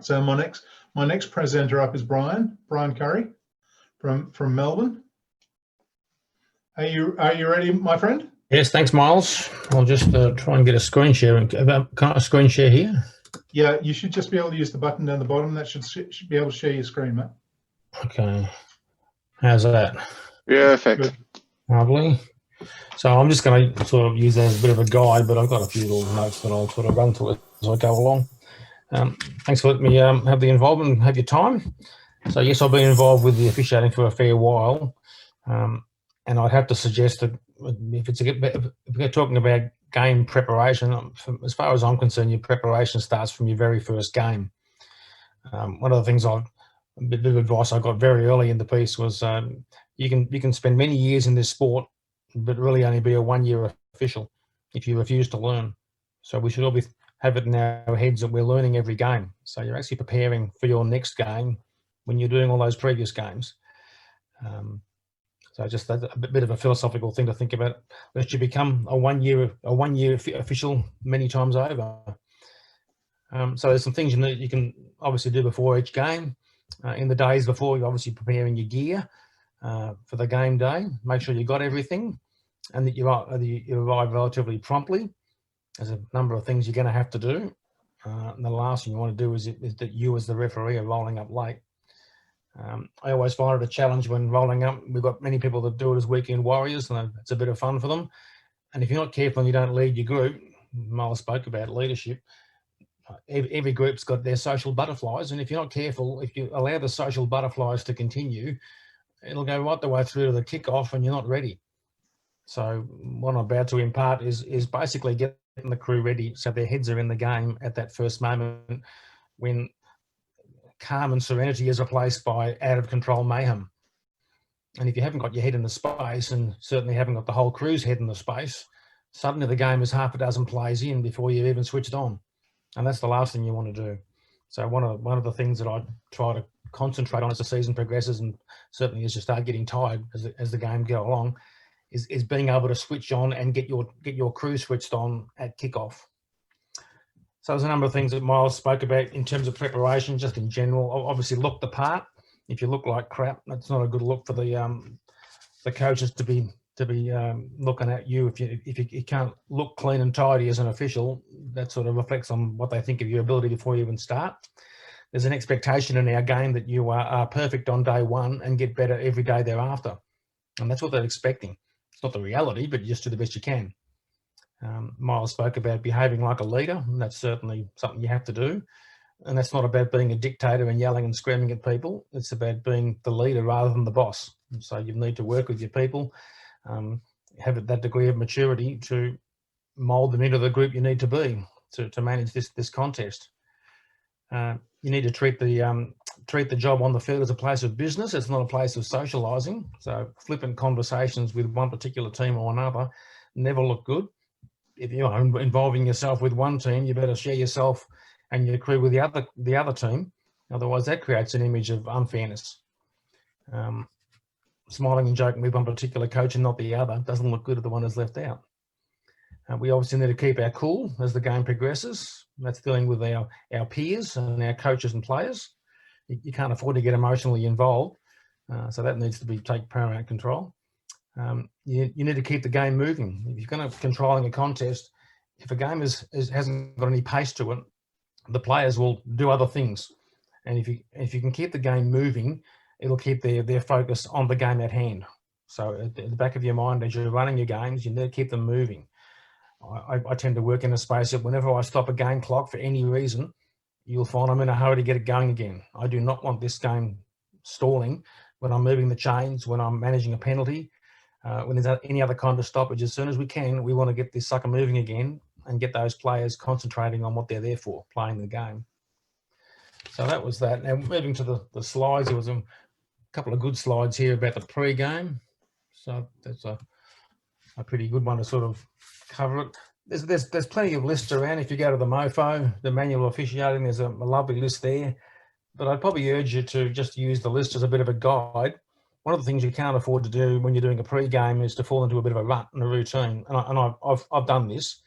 So my next presenter up is Bryan Currie from Melbourne. Are you ready, my friend? Yes, thanks, Miles. I'll just try and get a screen share. Can I screen share here? Yeah, you should just be able to use the button down the bottom. That should be able to share your screen, mate. Okay. How's that? Perfect. Good. Lovely. So I'm just going to sort of use that as a bit of a guide, but I've got a few little notes that I'll sort of run through as I go along. Thanks for letting me have the involvement and have your time. So yes, I've been involved with the officiating for a fair while, and I'd have to suggest that if we're talking about game preparation, as far as I'm concerned, your preparation starts from your very first game. One of the things a bit of advice I got very early in the piece was you can spend many years in this sport, but really only be a one-year official if you refuse to learn. So we should always have it in our heads that we're learning every game. So you're actually preparing for your next game when you're doing all those previous games. So just a bit of a philosophical thing to think about. That you become a one-year official many times over. So there's some things you can obviously do before each game. In the days before, you're obviously preparing your gear for the game day. Make sure you got everything and that you arrive relatively promptly. There's a number of things you're going to have to do. And the last thing you want to do is that you as the referee are rolling up late. I always find it a challenge when rolling up. We've got many people that do it as weekend warriors, and it's a bit of fun for them. And if you're not careful and you don't lead your group, Miles spoke about leadership, every group's got their social butterflies, and if you're not careful, if you allow the social butterflies to continue, it'll go right the way through to the kickoff and you're not ready. So what I'm about to impart is basically getting the crew ready so their heads are in the game at that first moment when calm and serenity is replaced by out of control mayhem. And if you haven't got your head in the space, and certainly haven't got the whole crew's head in the space, suddenly the game is half a dozen plays in before you've even switched on. And that's the last thing you want to do. So one of the things that I try to concentrate on as the season progresses, and certainly as you start getting tired as the game go along, is being able to switch on and get your crew switched on at kickoff. So there's a number of things that Miles spoke about in terms of preparation, just in general. Obviously, look the part. If you look like crap, that's not a good look for the coaches to be looking at you. If you can't look clean and tidy as an official, that sort of reflects on what they think of your ability before you even start. There's an expectation in our game that you are perfect on day one and get better every day thereafter, and that's what they're expecting. It's not the reality, but you just do the best you can. Miles spoke about behaving like a leader, and that's certainly something you have to do. And that's not about being a dictator and yelling and screaming at people. It's about being the leader rather than the boss. And so you need to work with your people, have that degree of maturity to mould them into the group you need to be to manage this contest. You need to treat the job on the field as a place of business. It's not a place of socialising. So flippant conversations with one particular team or another never look good. If you're involving yourself with one team, you better share yourself and your crew with the other team. Otherwise, that creates an image of unfairness. Smiling and joking with one particular coach and not the other doesn't look good at the one that's left out. We obviously need to keep our cool as the game progresses. That's dealing with our peers and our coaches and players. You can't afford to get emotionally involved, so that needs to take paramount control. You need to keep the game moving. If you're going to controlling a contest, if a game hasn't got any pace to it, the players will do other things. And if you can keep the game moving, it'll keep their focus on the game at hand. So at the back of your mind, as you're running your games, you need to keep them moving. I tend to work in a space that whenever I stop a game clock for any reason, you'll find I'm in a hurry to get it going again. I do not want this game stalling when I'm moving the chains, when I'm managing a penalty, when there's any other kind of stoppage. As soon as we can, we want to get this sucker moving again and get those players concentrating on what they're there for, playing the game. So that was that. Now moving to the slides, there was a couple of good slides here about the pre-game. So that's a pretty good one to sort of cover it. There's plenty of lists around. If you go to the MOFO, the manual officiating, there's a lovely list there. But I'd probably urge you to just use the list as a bit of a guide. One of the things you can't afford to do when you're doing a pre-game is to fall into a bit of a rut and a routine. And I've done this,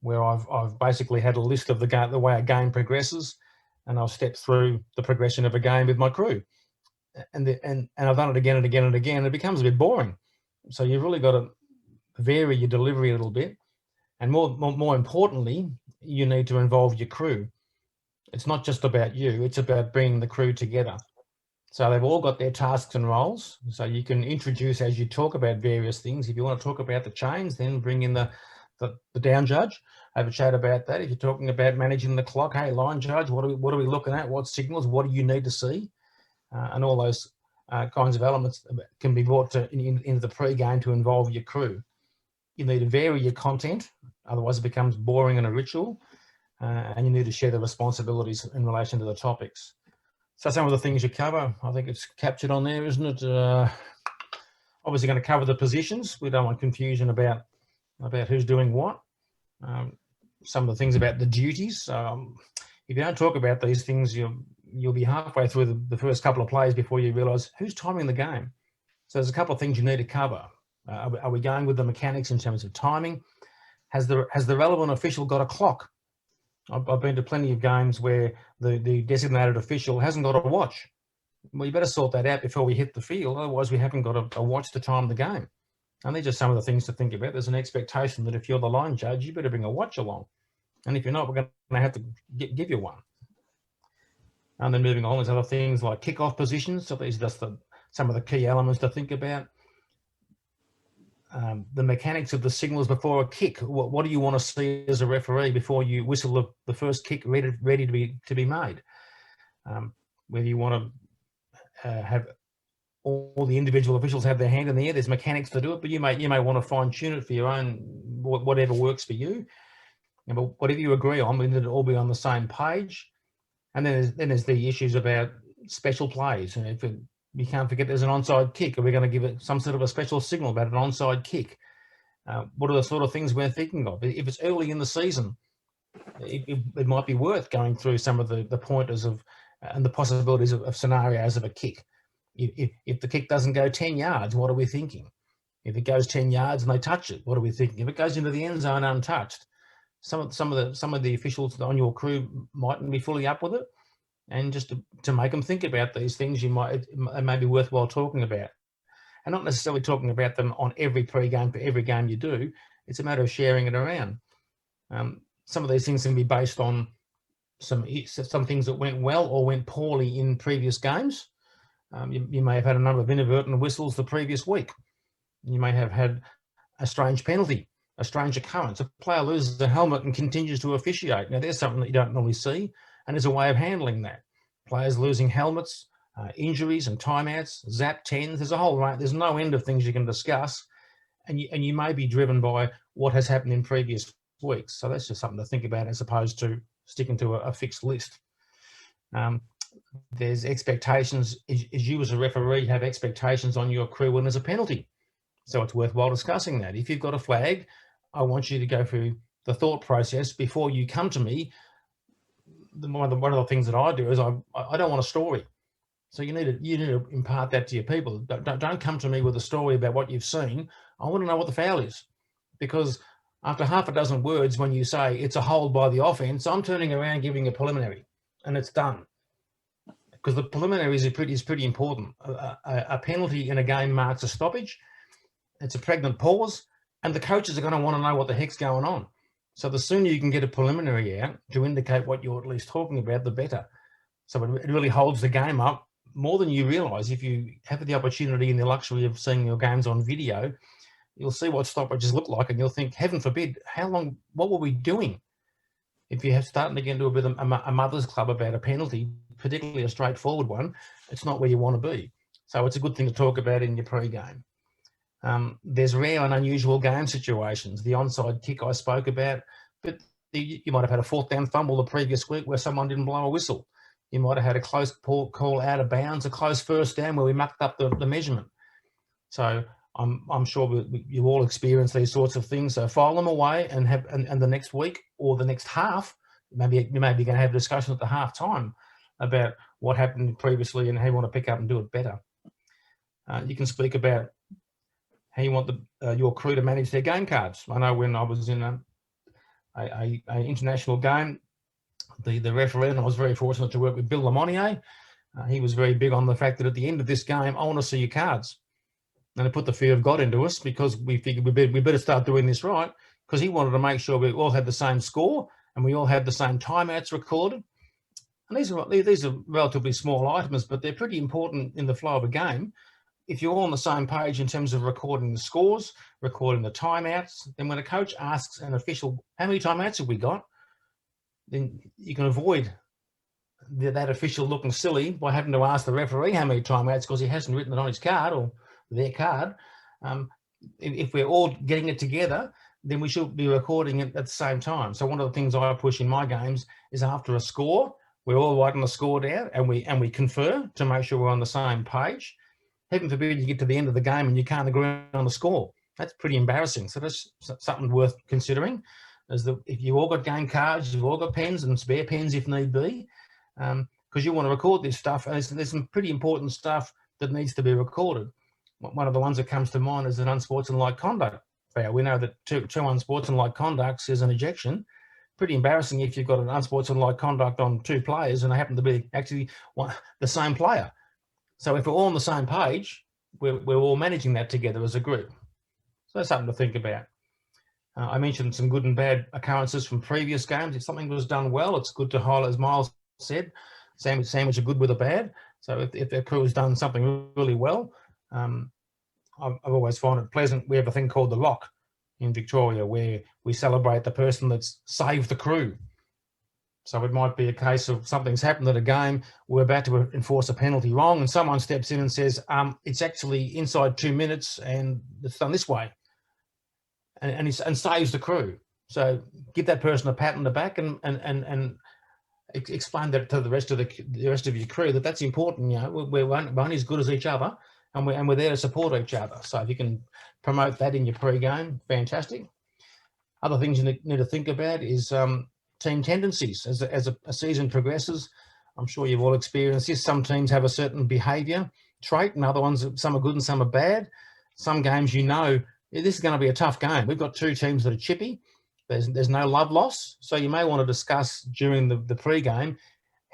where I've basically had a list of the way a game progresses, and I'll step through the progression of a game with my crew. And I've done it again and again and again. It becomes a bit boring. So you've really got to vary your delivery a little bit. And more importantly, you need to involve your crew. It's not just about you, it's about bringing the crew together. So they've all got their tasks and roles. So you can introduce as you talk about various things. If you want to talk about the chains, then bring in the down judge, have a chat about that. If you're talking about managing the clock, hey, line judge, what are we looking at? What signals? What do you need to see? And all those kinds of elements can be brought into the pre-game to involve your crew. You need to vary your content, otherwise it becomes boring and a ritual. And you need to share the responsibilities in relation to the topics. So some of the things you cover, I think it's captured on there, isn't it? Obviously going to cover the positions. We don't want confusion about who's doing what. Some of the things about the duties. If you don't talk about these things, you'll be halfway through the first couple of plays before you realise who's timing the game. So there's a couple of things you need to cover. Are we going with the mechanics in terms of timing? Has the relevant official got a clock? I've been to plenty of games where the designated official hasn't got a watch. Well, you better sort that out before we hit the field. Otherwise, we haven't got a watch to time the game. And they're just some of the things to think about. There's an expectation that if you're the line judge, you better bring a watch along. And if you're not, we're going to have to give you one. And then moving on, there's other things like kickoff positions. So these are just some of the key elements to think about. The mechanics of the signals before a kick. What do you want to see as a referee before you whistle the first kick ready to be made? Whether you want to have all the individual officials have their hand in the air, there's mechanics to do it, but you may want to fine tune it for your own, whatever works for you. But whatever you agree on, we need to all be on the same page. And then there's the issues about special plays. And if you can't forget there's an onside kick, are we going to give it some sort of a special signal about an onside kick? What are the sort of things we're thinking of? If it's early in the season, it might be worth going through some of the pointers and the possibilities of scenarios of a kick. If the kick doesn't go 10 yards, what are we thinking? If it goes 10 yards and they touch it, what are we thinking? If it goes into the end zone untouched, some of the officials on your crew mightn't be fully up with it. And just to make them think about these things, it may be worthwhile talking about. And not necessarily talking about them on every pre-game for every game you do. It's a matter of sharing it around. Some of these things can be based on some things that went well or went poorly in previous games. You may have had a number of inadvertent whistles the previous week. You may have had a strange penalty, a strange occurrence. A player loses the helmet and continues to officiate. Now, there's something that you don't normally see, and there's a way of handling that. Players losing helmets, injuries and timeouts, zap 10s. There's a whole range. There's no end of things you can discuss, and you may be driven by what has happened in previous weeks. So that's just something to think about as opposed to sticking to a fixed list. There's expectations. As you as a referee have expectations on your crew when there's a penalty. So it's worthwhile discussing that. If you've got a flag, I want you to go through the thought process before you come to me. One of the things that I do is I don't want a story. So you need to impart that to your people. Don't come to me with a story about what you've seen. I want to know what the foul is. Because after half a dozen words, when you say it's a hold by the offense, I'm turning around giving a preliminary and it's done. Because the preliminary is pretty important. A penalty in a game marks a stoppage. It's a pregnant pause, and the coaches are going to want to know what the heck's going on. So the sooner you can get a preliminary out to indicate what you're at least talking about, the better. So it really holds the game up more than you realise. If you have the opportunity and the luxury of seeing your games on video, you'll see what stoppages look like, and you'll think, heaven forbid, what were we doing? If you have starting to get into a bit of a mother's club about a penalty, particularly a straightforward one, it's not where you want to be. So it's a good thing to talk about in your pre-game. There's rare and unusual game situations. The onside kick I spoke about, but you might have had a fourth down fumble the previous week where someone didn't blow a whistle. You might have had a close call out of bounds, a close first down where we mucked up the measurement. So I'm sure you all experience these sorts of things. So file them away and the next week or the next half, maybe you may be going to have a discussion at the half time about what happened previously and how you want to pick up and do it better. You can speak about how you want your crew to manage their game cards. I know when I was in an international game, the referee, and I was very fortunate to work with Bill Lamonier. He was very big on the fact that at the end of this game, I want to see your cards. And it put the fear of God into us because we figured we better start doing this right, because he wanted to make sure we all had the same score and we all had the same timeouts recorded. And these are relatively small items, but they're pretty important in the flow of a game. If you're all on the same page in terms of recording the scores, recording the timeouts, then when a coach asks an official, how many timeouts have we got? Then you can avoid that official looking silly by having to ask the referee how many timeouts because he hasn't written it on his card or their card. If we're all getting it together, then we should be recording it at the same time. So one of the things I push in my games is after a score, we're all writing the score down and we confer to make sure we're on the same page. Heaven forbid you get to the end of the game and you can't agree on the score. That's pretty embarrassing. So that's something worth considering. Is that if you've all got game cards, you've all got pens and spare pens if need be, because you want to record this stuff. And there's some pretty important stuff that needs to be recorded. One of the ones that comes to mind is an unsportsmanlike conduct foul. We know that two unsportsmanlike conducts is an ejection. Pretty embarrassing if you've got an unsportsmanlike conduct on two players and they happen to be actually the same player. So if we're all on the same page, we're all managing that together as a group. So that's something to think about. I mentioned some good and bad occurrences from previous games. If something was done well, it's good to highlight, as Miles said, sandwich a good with a bad. So if their crew has done something really well, I've always found it pleasant. We have a thing called the Lock in Victoria where we celebrate the person that's saved the crew. So it might be a case of something's happened at a game, we're about to enforce a penalty wrong, and someone steps in and says, it's actually inside 2 minutes and it's done this way, and saves the crew. So give that person a pat on the back and explain that to the rest of your crew that that's important. You know, we're only as good as each other, and we're there to support each other. So if you can promote that in your pre-game, fantastic. Other things you need to think about is team tendencies. As a season progresses, I'm sure you've all experienced this. Some teams have a certain behaviour trait, and other ones, some are good and some are bad. Some games, you know, this is going to be a tough game. We've got two teams that are chippy. There's no love loss, so you may want to discuss during the pre-game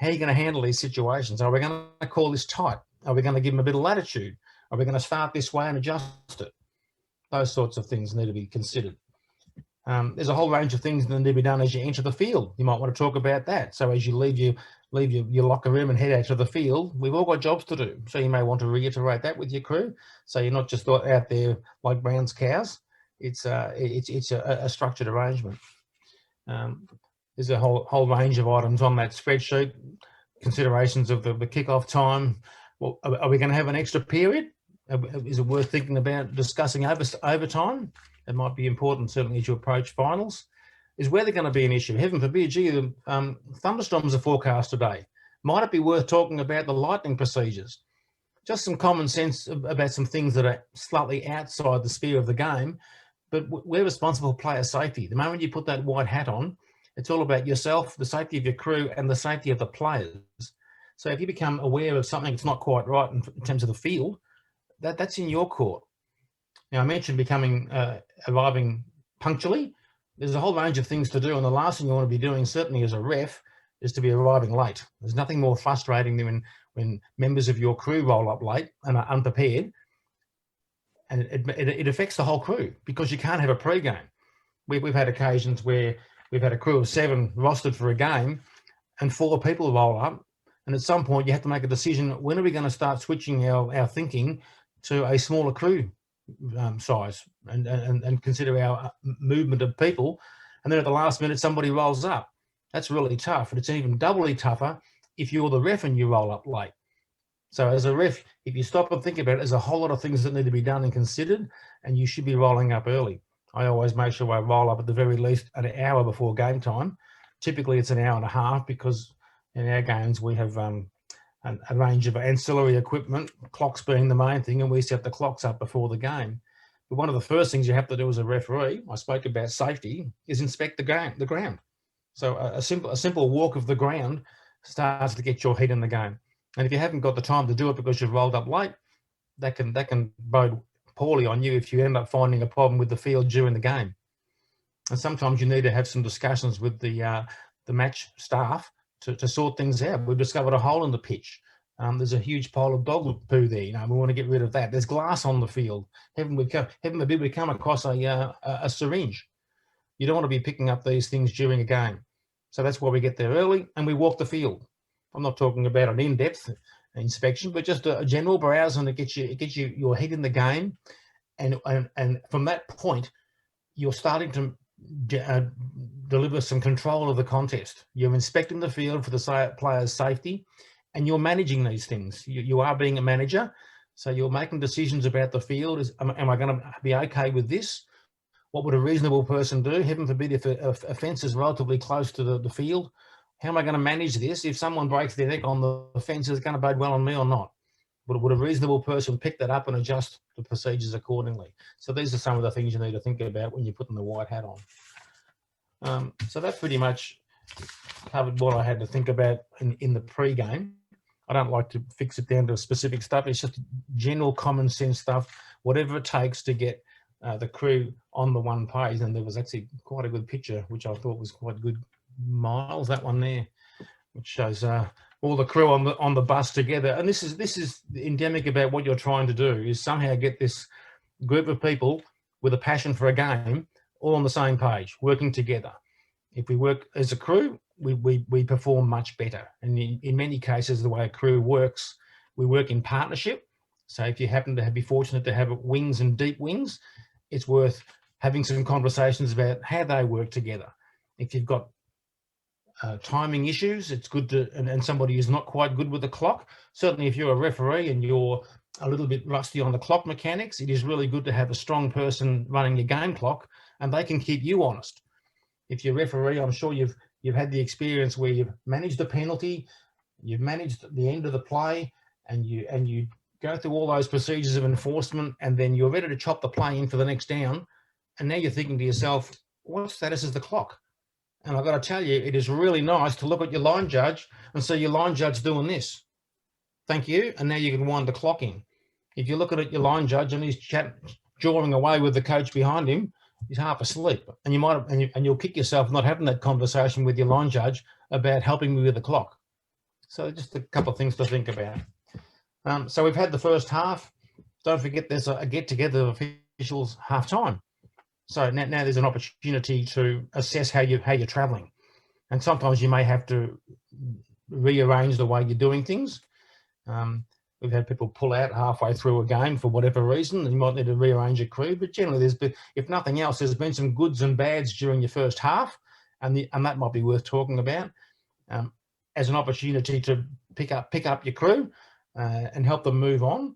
how you're going to handle these situations. Are we going to call this tight? Are we going to give them a bit of latitude? Are we going to start this way and adjust it? Those sorts of things need to be considered. There's a whole range of things that need to be done as you enter the field. You might want to talk about that. So as you leave your locker room and head out to the field, we've all got jobs to do. So you may want to reiterate that with your crew. So you're not just out there like Brown's cows. It's a structured arrangement. There's a whole range of items on that spreadsheet. Considerations of the kickoff time. Well, are we going to have an extra period? Is it worth thinking about discussing overtime? It might be important, certainly, as you approach finals. Is weather going to be an issue? Heaven forbid, thunderstorms are forecast today. Might it be worth talking about the lightning procedures? Just some common sense about some things that are slightly outside the sphere of the game, but we're responsible for player safety. The moment you put that white hat on, it's all about yourself, the safety of your crew, and the safety of the players. So if you become aware of something that's not quite right in terms of the field, that's in your court. Now, I mentioned arriving punctually. There's a whole range of things to do, and the last thing you want to be doing, certainly as a ref, is to be arriving late. There's nothing more frustrating than when members of your crew roll up late and are unprepared, and it affects the whole crew because you can't have a pre-game. We've had occasions where we've had a crew of 7 rostered for a game, and 4 people roll up, and at some point you have to make a decision: when are we going to start switching our thinking to a smaller crew size and consider our movement of people? And then at the last minute somebody rolls up. That's really tough, and it's even doubly tougher if you're the ref and you roll up late. So as a ref, if you stop and think about it, there's a whole lot of things that need to be done and considered, and you should be rolling up early. I always make sure I roll up at the very least an hour before game time. Typically it's an hour and a half because in our games we have a range of ancillary equipment, clocks being the main thing, and we set the clocks up before the game. But one of the first things you have to do as a referee, I spoke about safety, is inspect the ground. So a simple walk of the ground starts to get your head in the game. And if you haven't got the time to do it because you've rolled up late, that can bode poorly on you if you end up finding a problem with the field during the game. And sometimes you need to have some discussions with the match staff to sort things out. We've discovered a hole in the pitch. There's a huge pile of dog poo there. You know, we want to get rid of that. There's glass on the field. Heaven forbid we come across a syringe. You don't want to be picking up these things during a game. So that's why we get there early and we walk the field. I'm not talking about an in-depth inspection, but just a general browse, and it gets you your head in the game. And from that point, you're starting to deliver some control of the contest. You're inspecting the field for the players' safety, and you're managing these things. You are being a manager, so you're making decisions about the field. Am I going to be okay with this? What would a reasonable person do? Heaven forbid if a fence is relatively close to the field. How am I going to manage this? If someone breaks their neck on the fence, is it going to bode well on me or not? Would a reasonable person pick that up and adjust the procedures accordingly? So these are some of the things you need to think about when you're putting the white hat on. So that pretty much covered what I had to think about in the pre-game. I don't like to fix it down to specific stuff. It's just general common sense stuff, whatever it takes to get the crew on the one page. And there was actually quite a good picture, which I thought was quite good. Miles, that one there, which shows all the crew on the bus together. And this is endemic about what you're trying to do, is somehow get this group of people with a passion for a game all on the same page, working together. If we work as a crew, we perform much better. And in many cases, the way a crew works, we work in partnership. So if you happen to be fortunate to have wings and deep wings, it's worth having some conversations about how they work together. If you've got timing issues, it's good to, and somebody who's not quite good with the clock, certainly if you're a referee and you're a little bit rusty on the clock mechanics, it is really good to have a strong person running your game clock, and they can keep you honest. If you're a referee, I'm sure you've had the experience where you've managed a penalty, you've managed the end of the play, and you go through all those procedures of enforcement, and then you're ready to chop the play in for the next down, and now you're thinking to yourself, what status is the clock? And I've got to tell you, it is really nice to look at your line judge and see your line judge doing this. Thank you. And now you can wind the clock in. If you look at your line judge and he's jawing away with the coach behind him, he's half asleep. And you might and you'll kick yourself not having that conversation with your line judge about helping me with the clock. So just a couple of things to think about. So we've had the first half. Don't forget there's a get-together of officials half-time. So now there's an opportunity to assess how you're travelling. And sometimes you may have to rearrange the way you're doing things. We've had people pull out halfway through a game for whatever reason, and you might need to rearrange your crew. But generally, if nothing else, there's been some goods and bads during your first half, and that might be worth talking about as an opportunity to pick up your crew and help them move on.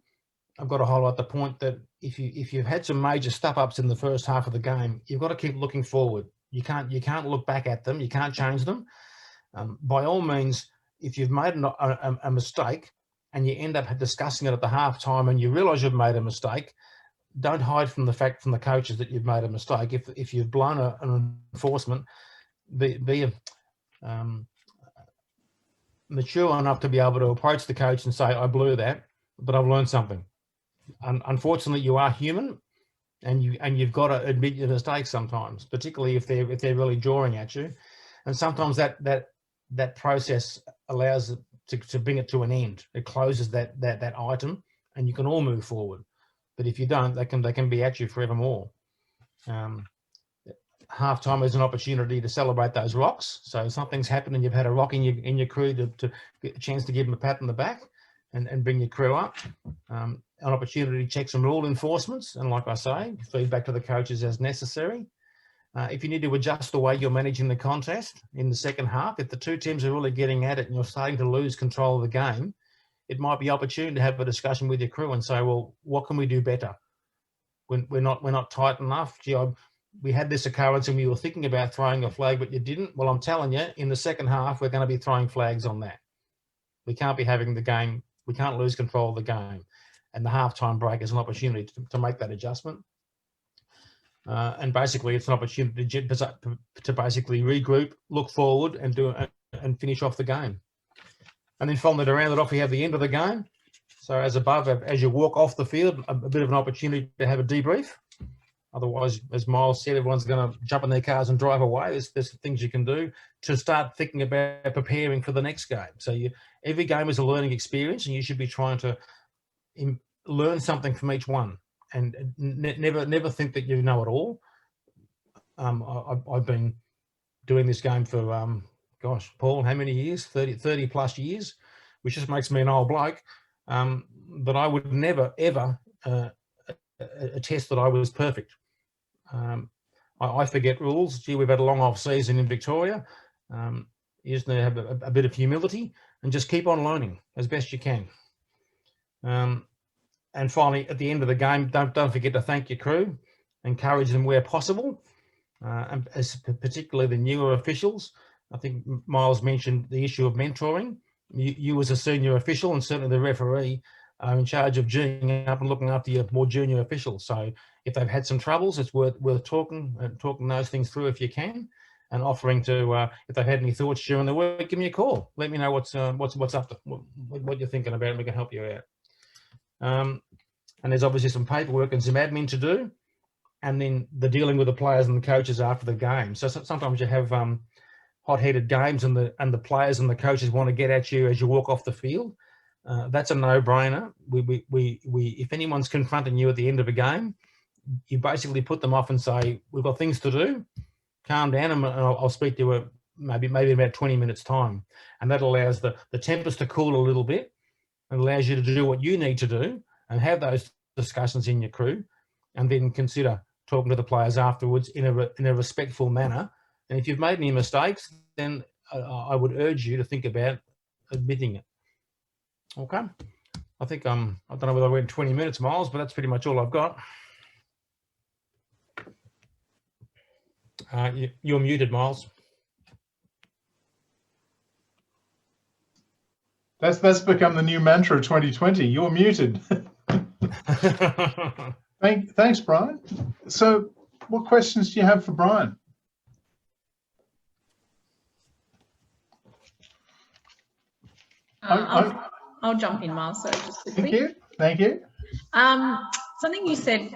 I've got to highlight the point that if you've had some major stuff-ups in the first half of the game, you've got to keep looking forward. You can't look back at them. You can't change them. By all means, if you've made a mistake and you end up discussing it at the half-time and you realise you've made a mistake, don't hide from the fact from the coaches that you've made a mistake. If you've blown an enforcement, be mature enough to be able to approach the coach and say, I blew that, but I've learned something. Unfortunately, you are human, and you've got to admit your mistakes sometimes, particularly if they're really drawing at you. And sometimes that process allows it to bring it to an end. It closes that item, and you can all move forward. But if you don't, they can be at you forevermore. Halftime is an opportunity to celebrate those rocks. So something's happened and you've had a rock in your crew to get a chance to give them a pat on the back and bring your crew up. An opportunity to check some rule enforcements, and like I say, feedback to the coaches as necessary. If you need to adjust the way you're managing the contest in the second half, if the two teams are really getting at it and you're starting to lose control of the game, it might be opportune to have a discussion with your crew and say, well, what can we do better? We're not tight enough. Gee, we had this occurrence and we were thinking about throwing a flag, but you didn't. Well, I'm telling you, in the second half, we're going to be throwing flags on that. We can't be having the game. We can't lose control of the game. And the halftime break is an opportunity to make that adjustment. And basically, it's an opportunity to basically regroup, look forward, and finish off the game. And then following it around it off, we have the end of the game. So as above, as you walk off the field, a bit of an opportunity to have a debrief. Otherwise, as Miles said, everyone's going to jump in their cars and drive away. There's things you can do to start thinking about preparing for the next game. So every game is a learning experience, and you should be trying to learn something from each one, and never think that you know it all. I've been doing this game for, gosh, Paul, how many years? 30 plus years, which just makes me an old bloke. But I would never, ever attest that I was perfect. I forget rules. Gee, we've had a long off season in Victoria. You just need to have a bit of humility and just keep on learning as best you can. And finally, at the end of the game, don't forget to thank your crew, encourage them where possible, and particularly the newer officials. I think Miles mentioned the issue of mentoring. You as a senior official, and certainly the referee, are in charge of geeing up and looking after your more junior officials. So if they've had some troubles, it's worth talking those things through if you can, and offering to, if they've had any thoughts during the week, give me a call. Let me know what's up to, what you're thinking about, and we can help you out. And there's obviously some paperwork and some admin to do, and then the dealing with the players and the coaches after the game. So sometimes you have hot-headed games, and the players and the coaches want to get at you as you walk off the field. That's a no-brainer. If anyone's confronting you at the end of a game, you basically put them off and say, "We've got things to do. Calm down, and I'll speak to you maybe in about 20 minutes time." And that allows the tempers to cool a little bit, and allows you to do what you need to do and have those discussions in your crew, and then consider talking to the players afterwards in a respectful manner. And if you've made any mistakes, then I would urge you to think about admitting it. Okay. I think I don't know whether I went 20 minutes, Miles, but that's pretty much all I've got. You're muted, Miles. That's become the new mantra of 2020. You're muted. Thanks, Bryan. So what questions do you have for Bryan? I'll jump in, Miles. So just quickly. Thank you. Something you said,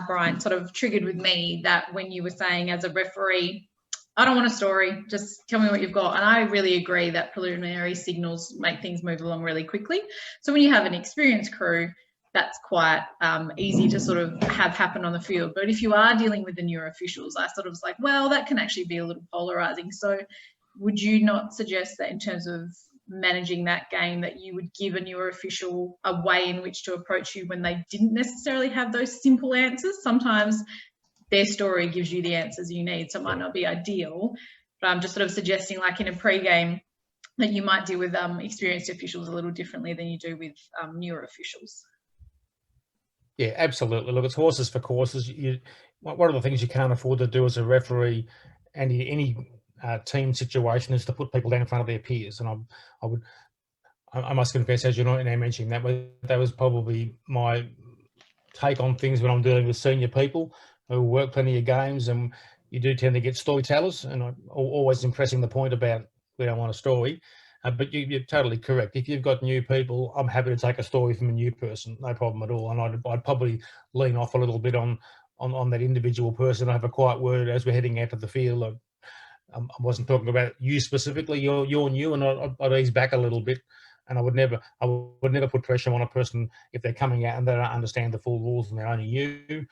Bryan, sort of triggered with me, that when you were saying as a referee, I don't want a story, just tell me what you've got. And I really agree that preliminary signals make things move along really quickly. So when you have an experienced crew, that's quite easy to sort of have happen on the field. But if you are dealing with the newer officials, I sort of was like, well, that can actually be a little polarizing. So would you not suggest that in terms of managing that game, that you would give a newer official a way in which to approach you when they didn't necessarily have those simple answers? Sometimes their story gives you the answers you need, so it might not be ideal. But I'm just sort of suggesting, like in a pre-game, that you might deal with experienced officials a little differently than you do with newer officials. Yeah, absolutely. Look, it's horses for courses. One of the things you can't afford to do as a referee, and any team situation, is to put people down in front of their peers. And I must confess, as you're not now mentioning that was probably my take on things when I'm dealing with senior people who work plenty of games, and you do tend to get storytellers, and I'm always impressing the point about we don't want a story. But you're totally correct. If you've got new people, I'm happy to take a story from a new person, no problem at all. And I'd probably lean off a little bit on that individual person. I have a quiet word as we're heading out to the field. I wasn't talking about you specifically. You're new, and I'd ease back a little bit. And I would never put pressure on a person if they're coming out and they don't understand the full rules and they're only new.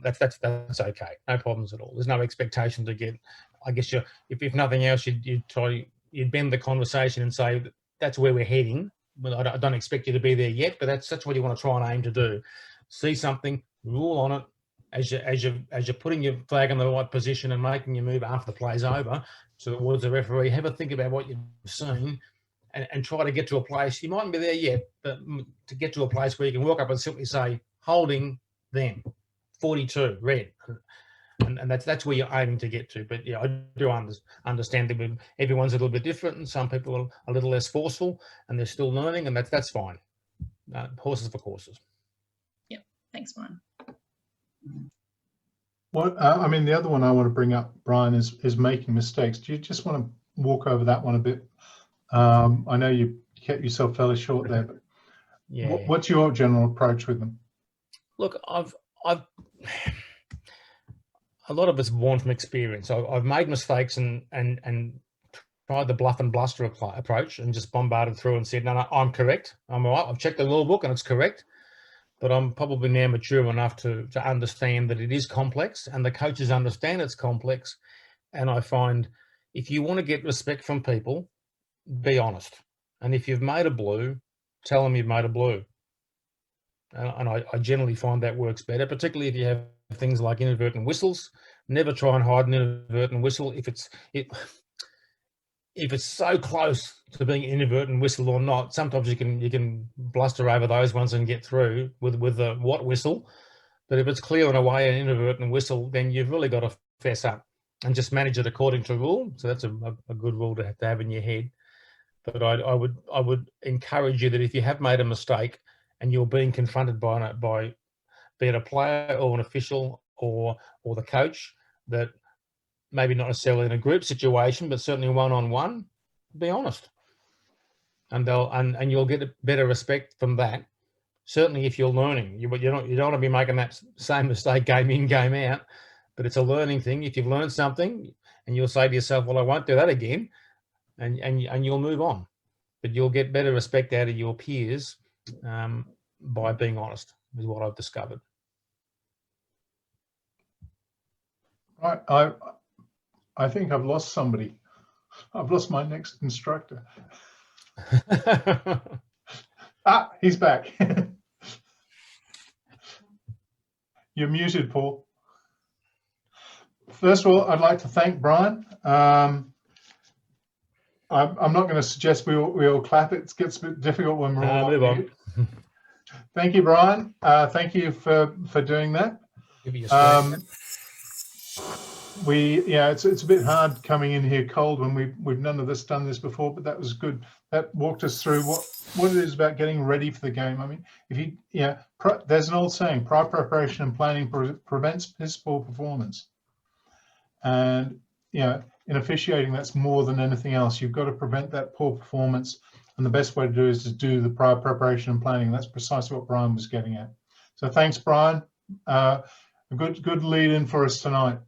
That's okay. No problems at all. There's no expectation to get. I guess if nothing else, you'd bend the conversation and say that's where we're heading. But I don't expect you to be there yet. But that's what you want to try and aim to do. See something, rule on it as you're putting your flag in the right position and making your move after the play's over towards the referee. Have a think about what you've seen. And try to get to a place, you mightn't be there yet, but to get to a place where you can walk up and simply say, holding them, 42, red. And that's where you're aiming to get to. But yeah, I do understand that everyone's a little bit different, and some people are a little less forceful, and they're still learning, and that's fine. Horses for courses. Yep. Thanks, Bryan. Well, I mean, the other one I want to bring up, Bryan, is making mistakes. Do you just want to walk over that one a bit? I know you kept yourself fairly short there, but yeah. What's your general approach with them? Look, a lot of it's born from experience. I've made mistakes and tried the bluff and bluster approach and just bombarded through and said, no, I'm correct. I'm all right. I've checked the law book and it's correct. But I'm probably now mature enough to understand that it is complex, and the coaches understand it's complex. And I find if you want to get respect from people, be honest. And if you've made a blue, tell them you've made a blue. And I generally find that works better, particularly if you have things like inadvertent whistles. Never try and hide an inadvertent whistle if it's so close to being an inadvertent whistle or not. Sometimes you can bluster over those ones and get through with the what whistle. But if it's clear and away an inadvertent whistle, then you've really got to fess up and just manage it according to rule. So that's a good rule to have in your head. But I would encourage you that if you have made a mistake and you're being confronted by be it a player or an official or the coach, that maybe not necessarily in a group situation, but certainly one-on-one, be honest. And you'll get a better respect from that. Certainly if you're learning, you don't want to be making that same mistake game in, game out, but it's a learning thing. If you've learned something and you'll say to yourself, well, I won't do that again, and you'll move on. But you'll get better respect out of your peers by being honest, is what I've discovered. Right. I think I've lost somebody. I've lost my next instructor. He's back. You're muted, Paul. First of all, I'd like to thank Bryan. I'm not going to suggest we all clap. It gets a bit difficult when we're all move on. Thank you, Bryan. Thank you for doing that. Give you a it's a bit hard coming in here cold when we've none of this done this before, but that was good. That walked us through what it is about getting ready for the game. I mean, there's an old saying, prior preparation and planning prevents piss poor performance. And in officiating, that's more than anything else. You've got to prevent that poor performance, and the best way to do it is to do the prior preparation and planning. That's precisely what Bryan was getting at. So thanks, Bryan. A good lead in for us tonight.